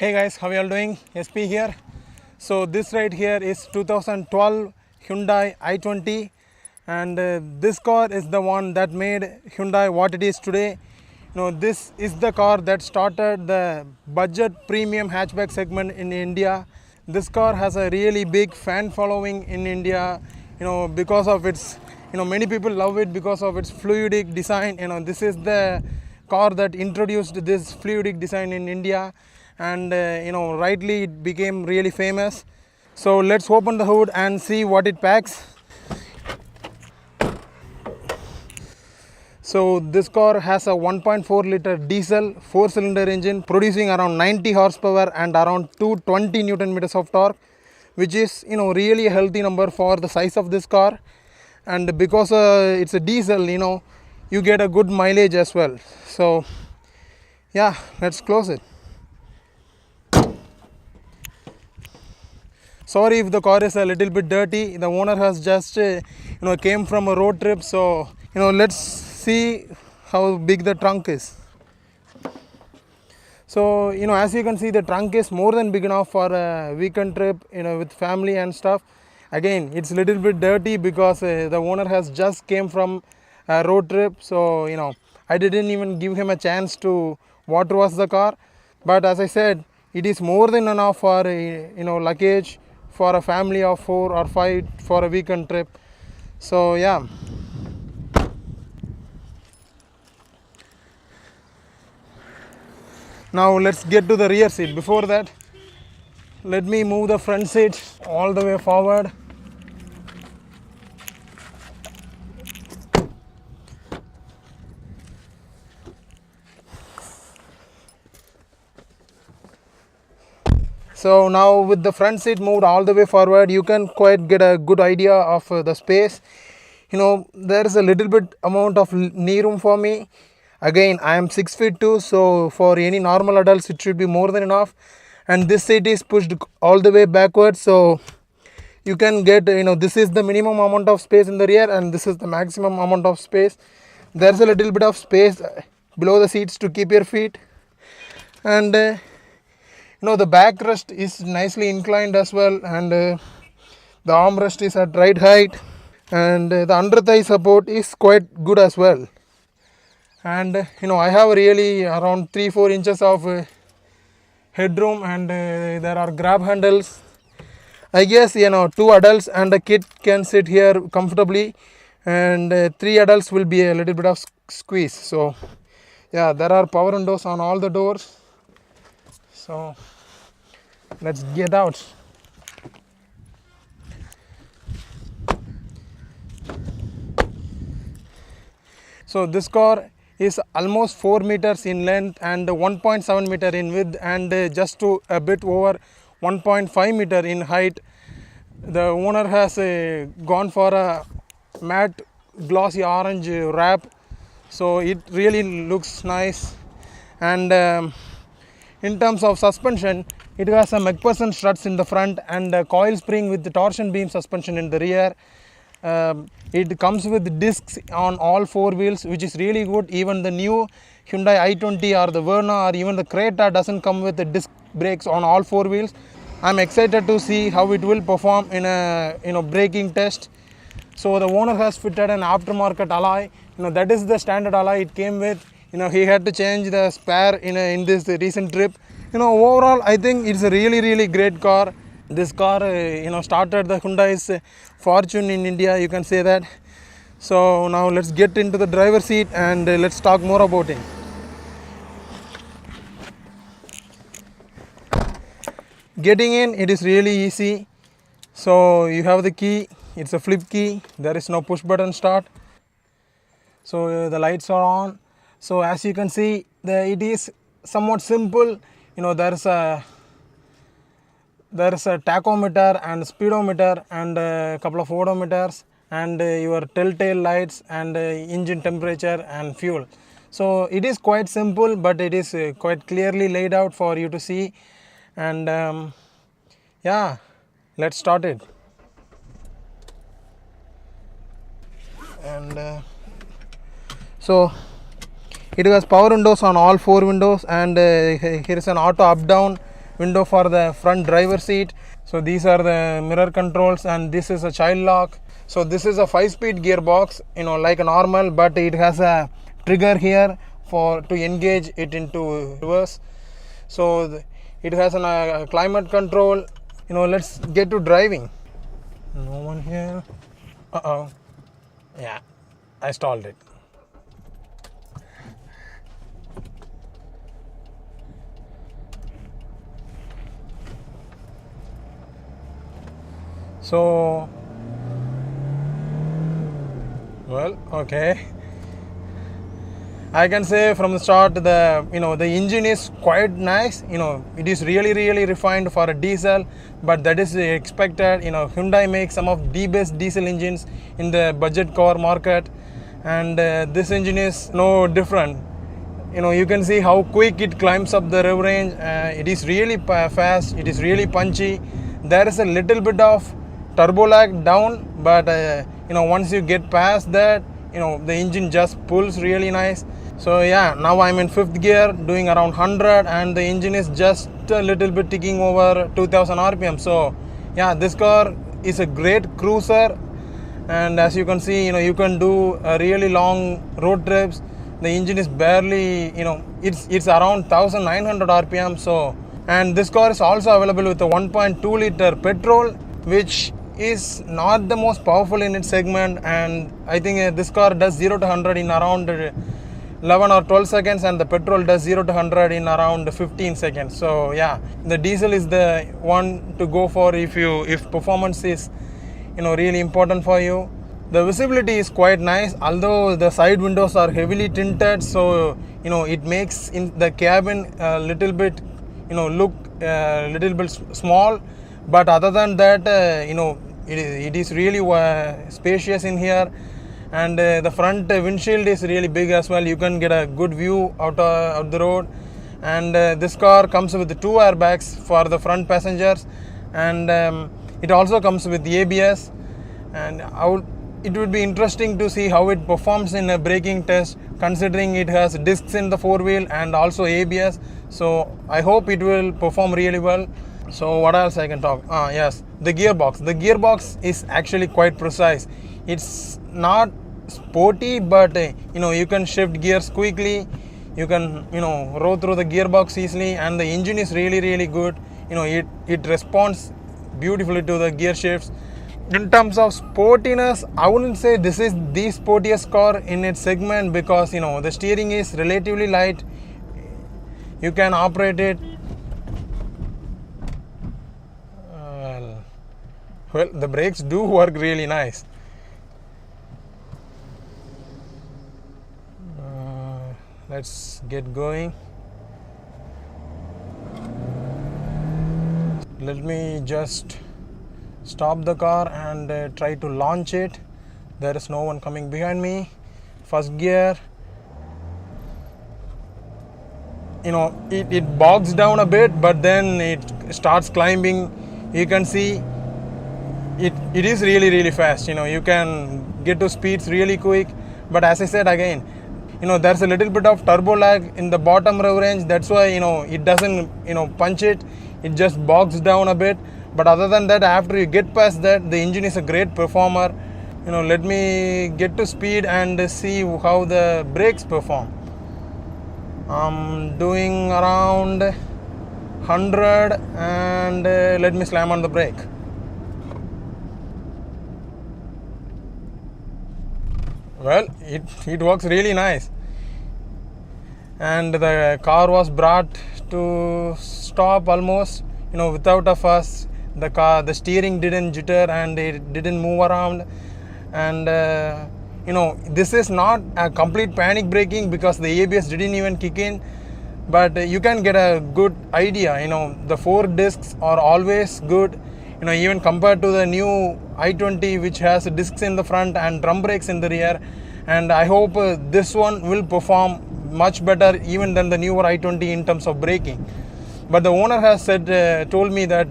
Hey guys, how are you all doing? SP here. So this right here is 2012 Hyundai i20, and this car is the one that made Hyundai what it is today. This is the car that started the budget premium hatchback segment in India. This car has a really big fan following in India, because of its, many people love it because of its fluidic design. This is the car that introduced this fluidic design in India, and rightly it became really famous. So let's open the hood and see what it packs. So this car has a 1.4 liter diesel 4-cylinder engine producing around 90 horsepower and around 220 Newton meters of torque, which is really a healthy number for the size of this car. And because it's a diesel, you get a good mileage as well. So yeah, let's close it. Sorry if the car is a little bit dirty. The owner has just came from a road trip, so let's see how big the trunk is. So as you can see, the trunk is more than big enough for a weekend trip, with family and stuff. Again, it's a little bit dirty because the owner has just came from a road trip, so I didn't even give him a chance to water wash the car. But as I said, it is more than enough for luggage for a family of 4 or 5 for a weekend trip. So yeah. Now let's get to the rear seat. Before that, let me move the front seat all the way forward. So now with the front seat moved all the way forward, you can quite get a good idea of the space. There is a little bit amount of knee room for me. Again, I am 6 feet 2, so for any normal adults it should be more than enough. And this seat is pushed all the way backwards, so you can get, this is the minimum amount of space in the rear and this is the maximum amount of space. There's a little bit of space below the seats to keep your feet. And the backrest is nicely inclined as well, and the armrest is at right height, and the under thigh support is quite good as well. And I have really around 3-4 inches of headroom, and there are grab handles. I guess 2 adults and a kid can sit here comfortably, and 3 adults will be a little bit of squeeze. So yeah, there are power windows on all the doors. So let's get out. So this car is almost 4 meters in length and 1.7 meter in width, and just to a bit over 1.5 meter in height. The owner has gone for a matte glossy orange wrap, so it really looks nice. And in terms of suspension, it has a McPherson struts in the front and a coil spring with the torsion beam suspension in the rear. It comes with discs on all 4 wheels, which is really good. Even the new Hyundai i20 or the Verna or even the Creta doesn't come with the disc brakes on all 4 wheels. I'm excited to see how it will perform in a braking test. So the owner has fitted an aftermarket alloy. That is the standard alloy it came with. He had to change the spare in this recent trip. Overall, I think it's a really great car. This car started the Hyundai's fortune in India, you can say that. So now let's get into the driver's seat and let's talk more about it. Getting in, it is really easy. So you have the key, it's a flip key, there is no push button start. So the lights are on. So as you can see, it is somewhat simple. There's a tachometer and speedometer and a couple of odometers and your telltale lights and engine temperature and fuel. So it is quite simple, but it is quite clearly laid out for you to see. And yeah, let's start it. And so it has power windows on all 4 windows, and here is an auto up down window for the front driver seat. So these are the mirror controls, and this is a child lock. So this is a 5-speed gearbox, like a normal, but it has a trigger here to engage it into reverse. So it has a climate control. Let's get to driving. No one here. Yeah, I stalled it. So, well, okay, I can say from the start the engine is quite nice. It is really refined for a diesel, but that is expected. Hyundai makes some of the best diesel engines in the budget car market, and this engine is no different. You can see how quick it climbs up the rev range. It is really fast. It is really punchy. There is a little bit of turbo lag down, but once you get past that, the engine just pulls really nice. So yeah, now I'm in 5th gear doing around 100, and the engine is just a little bit ticking over 2000 rpm. So yeah, this car is a great cruiser, and as you can see, you can do a really long road trips. The engine is barely, it's around 1900 rpm. So, and this car is also available with a 1.2 liter petrol, which is not the most powerful in its segment, and I think this car does 0 to 100 in around 11 or 12 seconds, and the petrol does 0 to 100 in around 15 seconds. So yeah, the diesel is the one to go for if performance is really important for you. The visibility is quite nice, although the side windows are heavily tinted, so it makes in the cabin a little bit look a little bit small, but other than that it is really spacious in here. And the front windshield is really big as well. You can get a good view out the road. And this car comes with 2 airbags for the front passengers, and it also comes with ABS. And it would be interesting to see how it performs in a braking test, considering it has discs in the 4-wheel and also ABS. So I hope it will perform really well. So what else I can talk? Yes, the gearbox. The gearbox is actually quite precise. It's not sporty, but you can shift gears quickly. You can roll through the gearbox easily, and the engine is really good. It responds beautifully to the gear shifts. In terms of sportiness, I wouldn't say this is the sportiest car in its segment, because the steering is relatively light. You can operate it well. The brakes do work really nice. Let's get going. Let me just stop the car and try to launch it. There is no one coming behind me. First gear. It bogs down a bit, but then it starts climbing. You can see it is really fast. You can get to speeds really quick, but as I said again, there's a little bit of turbo lag in the bottom rev range. That's why it doesn't punch it. It just bogs down a bit. But other than that, after you get past that, the engine is a great performer. Let me get to speed and see how the brakes perform. I'm doing around 100, and let me slam on the brake. Well, it works really nice. And the car was brought to stop almost, without a fuss. The steering didn't jitter and it didn't move around. And this is not a complete panic braking, because the ABS didn't even kick in, but you can get a good idea. The 4 discs are always good, even compared to the new i20, which has discs in the front and drum brakes in the rear. And I hope this one will perform much better even than the newer i20 in terms of braking. But the owner has told me that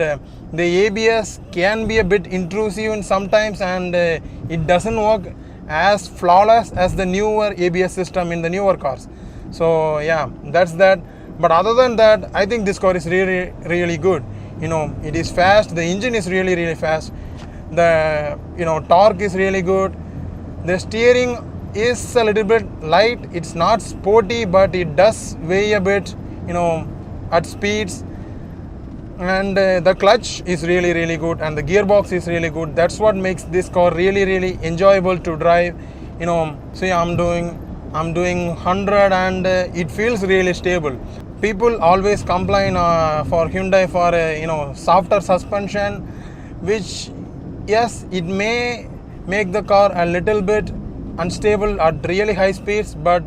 the ABS can be a bit intrusive in sometimes, and it doesn't work as flawless as the newer ABS system in the newer cars. So yeah, that's that. But other than that, I think this car is really good. It is fast. The engine is really fast. The torque is really good. The steering is a little bit light. It's not sporty, but it does weigh a bit, at speeds. And the clutch is really good, and the gearbox is really good. That's what makes this car really enjoyable to drive. See, I'm doing 100 and it feels really stable. People always complain for Hyundai for softer suspension, which yes, it may make the car a little bit unstable at really high speeds, but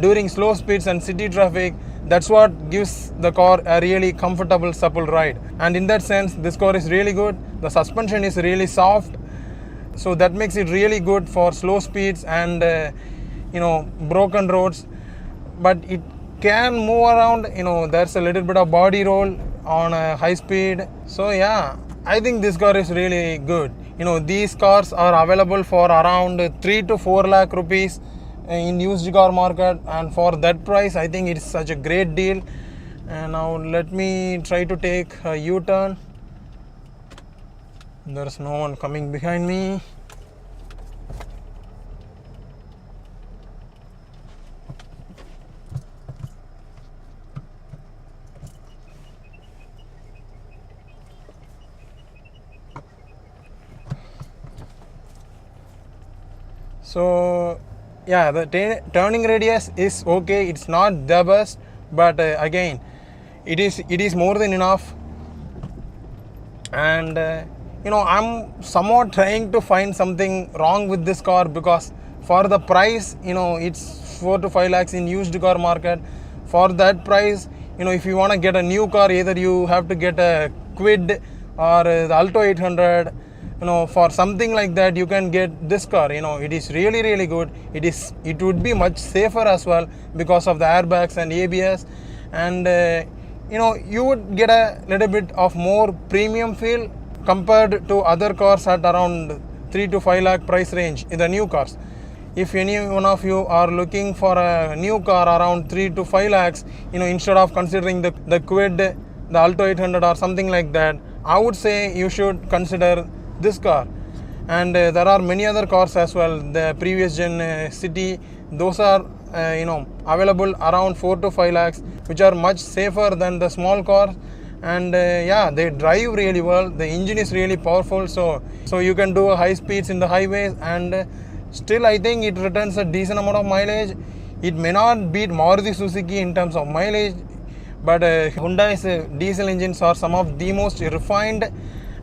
during slow speeds and city traffic, that's what gives the car a really comfortable, supple ride. And in that sense, this car is really good. The suspension is really soft, so that makes it really good for slow speeds and broken roads. But it can move around. There's a little bit of body roll on a high speed. So yeah, I think this car is really good. These cars are available for around 3 to 4 lakh rupees in used car market, and for that price I think it's such a great deal. And now let me try to take a U-turn. There's no one coming behind me. So yeah, the turning radius is okay. It's not the best, but again, it is more than enough. And I'm somewhat trying to find something wrong with this car, because for the price, it's 4 to 5 lakhs in used car market. For that price, if you want to get a new car, either you have to get a Quid or the Alto 800. For something like that, you can get this car. It is really good. It would be much safer as well because of the airbags and ABS, and you would get a little bit of more premium feel compared to other cars at around 3 to 5 lakh price range in the new cars. If any one of you are looking for a new car around 3 to 5 lakhs, instead of considering the Quid, the Alto 800 or something like that, I would say you should consider this car. And there are many other cars as well. The previous gen City, those are available around 4 to 5 lakhs, which are much safer than the small cars. And yeah, they drive really well. The engine is really powerful, so you can do high speeds in the highways, and still I think it returns a decent amount of mileage. It may not beat Maruti Suzuki in terms of mileage, but Hyundai's diesel engines are some of the most refined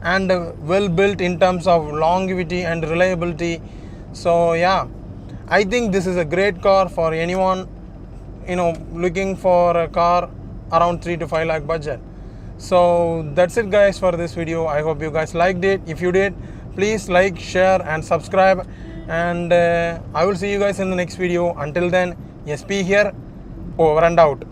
and well built in terms of longevity and reliability. So yeah, I think this is a great car for anyone looking for a car around 3 to 5 lakh budget. So that's it guys for this video. I hope you guys liked it. If you did, please like, share and subscribe, and I will see you guys in the next video. Until then, SP here, over and out.